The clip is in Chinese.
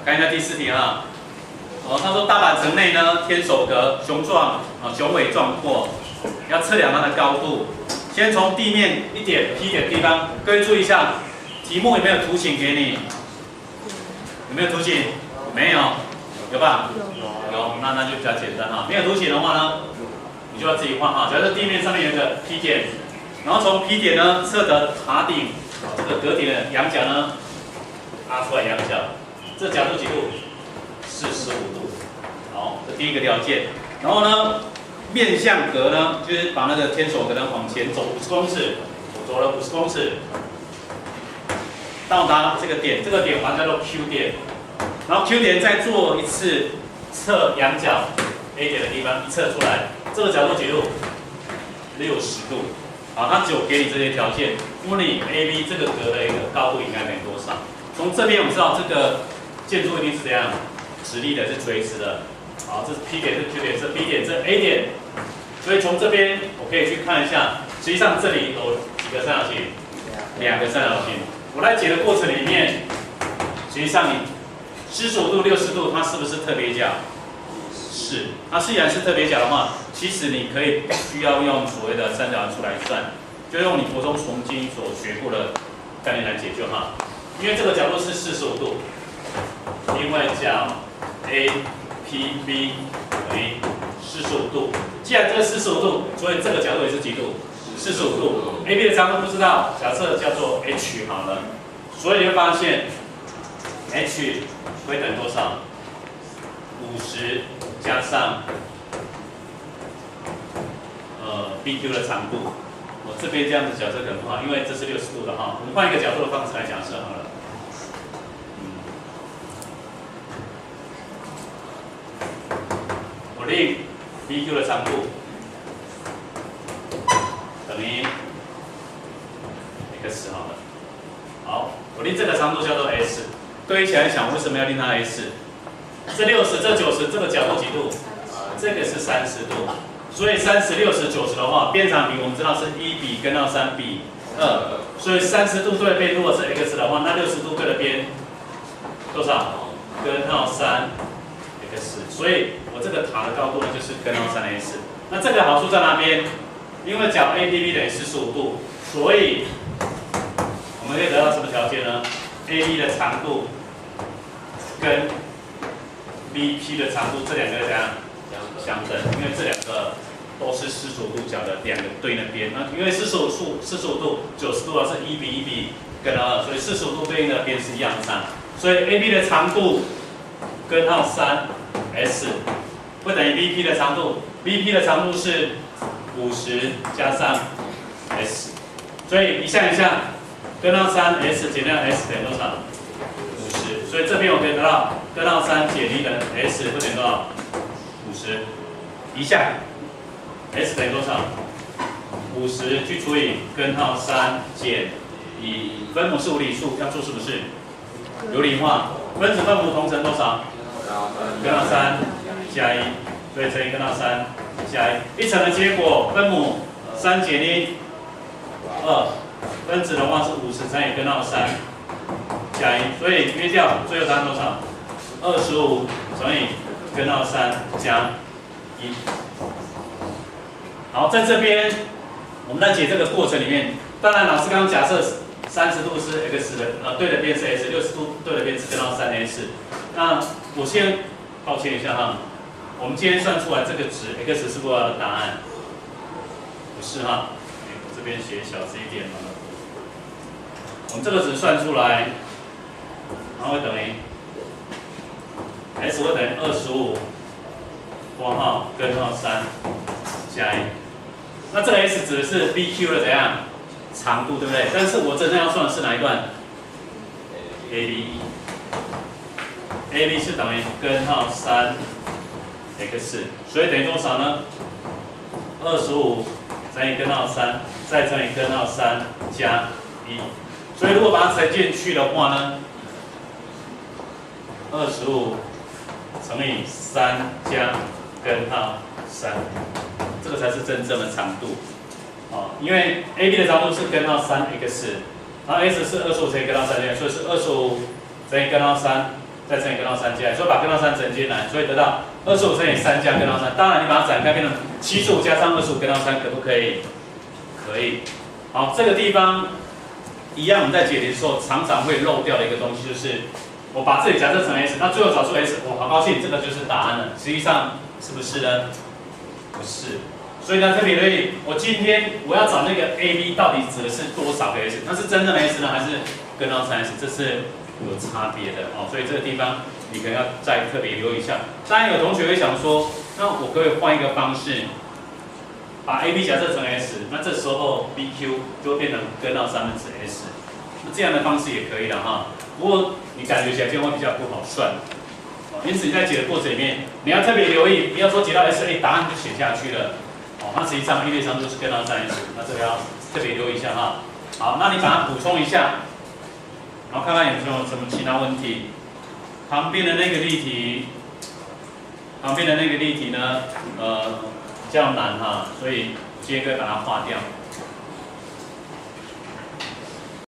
看一下第4题啊。他说大阪城内呢，天守阁雄壮雄伟壮阔，要测量它的高度。先从地面一点 P 点的地方，各位注意一下，题目有没有图形给你？有没有图形？没有，有吧？有，那就比较简单哈。没有图形的话呢，你就要自己画哈。假设地面上面有一个 P 点，然后从 P 点呢测得塔顶这个阁顶的仰角呢，拉出来仰角，这角度几度？45度。好，这第一个条件。然后呢，面向阁呢，就是把那个天守阁呢往前走50公尺，走了50公尺，到达这个点，这个点我们叫做 Q 点。然后 Q 点再做一次测仰角 A 点的地方，一测出来，这个角度几度？60度。好，它只有给你这些条件，问你 AB 这个格的一个高度应该等于多少？从这边我们知道这个建筑一定是怎样，直立的，是垂直的。好，这是 P 点，这是 Q 点，这是 B 点，这是 A 点。所以从这边我可以去看一下，实际上这里有几个三角形？2个三角形。我在解的过程里面，实际上你45度、60度，它是不是特别角？是。它既然是特别角的话，其实你可以需要用所谓的三角函数来算，就用你国中重经所学过的概念来解就好。因为这个角度是45度，因为角 APB 等于45度。既然这个45度，所以这个角度也是几度？45度。AB 的长度不知道，假设叫做 H 好了。所以你会发现 H 会等于多少？50加上BQ 的长度。我这边这样子假设可能不好，因为这是60度的哈。我们换一个角度的方式来假设好了。我令 BQ 的长度等于 x 好了。好，我令这个长度叫做 s。各位一起来想，为什么要令它 s？ 这60、这90，这个角度几度？这个是30度。所以30、60、90的话，边长比我们知道是1比根号3比2。所以30度对的边如果是 x 的话，那60度对的边多少？根号3x。所以我这个塔的高度呢就是根号3s。那这个好处在哪边？因为角 ADB 等于45度，所以我们可以得到什么条件呢 ？AB 的长度跟 BP 的长度这两个怎样相等？因为这两个都是45度角的两个对应的边。那因为45度、90度是1比1比根号2，所以45度对应的边是一样的。所以 AB 的长度根号3s 会等于 BP 的长度 ，BP 的长度是50加上 s， 所以一项一项根号3s 减掉 s 等于多少？50。所以这边我可以得到根号3减1的 s 会等于多少？50。一项 s 等于多少？50去除以根号3减1，分母是无理数，要做是不是？有理化，分子分母同乘多少？根号3加1，所以乘以根号3加1，一乘的结果分母3减1 2，分子的话是50乘以根号3加1，所以约掉最后答案多少？25乘以根号3加1。好，在这边我们在解这个过程里面，当然老师刚刚假设30度是 x 的，对的边是 s，60度对的边是根号3s。那我先抱歉一下哈，我们今天算出来这个值 x 是不是我的答案？不是哈，我这边写小字一点好了。我们这个值算出来，然后会等于 s 会等于25括号根号3加1。那这个 s 指的是 BQ 的怎样长度，对不对？但是我真正要算的是哪一段 ？AB 是等于根号3x， 所以等于多少呢？25乘以根号3，再乘以根号3加1。所以如果把它乘进去的话呢，25乘以3加根号3，这个才是真正的长度。因为 AB 的长度是根号3x， 然后 s 是25乘以根号3加，所以是25乘以根号3，再乘以根号3进来，所以把根号3乘进来，所以得到25乘以3加根号3。当然你把它展开变成75加上25根号3，可不可以？可以。好，这个地方一样，我们在解题的时候常常会漏掉的一个东西，就是我把这里假设成 s， 那最后找出 s， 我好高兴，这个就是答案了。实际上是不是呢？不是。所以呢，特别留意，我今天我要找那个 AB 到底指的是多少个 s？ 那是真正的 s 呢，还是根号3 s？ 这是有差别的哦。所以这个地方你可能要再特别留意一下。当然有同学会想说，那我可以换一个方式，把 AB 假设成 s， 那这时候 BQ 就会变成根号3分之 s。那这样的方式也可以的哈。不过你感觉起来这样会比较不好算。因此你在解的过程里面，你要特别留意，不要说解到 S， 答案就写下去了。哦，那实际上一列长度是根号3 s， 那这个要特别留意一下哈。好，那你把它补充一下，然后看看有没有什么其他问题。旁边的那个例题呢，比较难哈，所以今天可以把它划掉。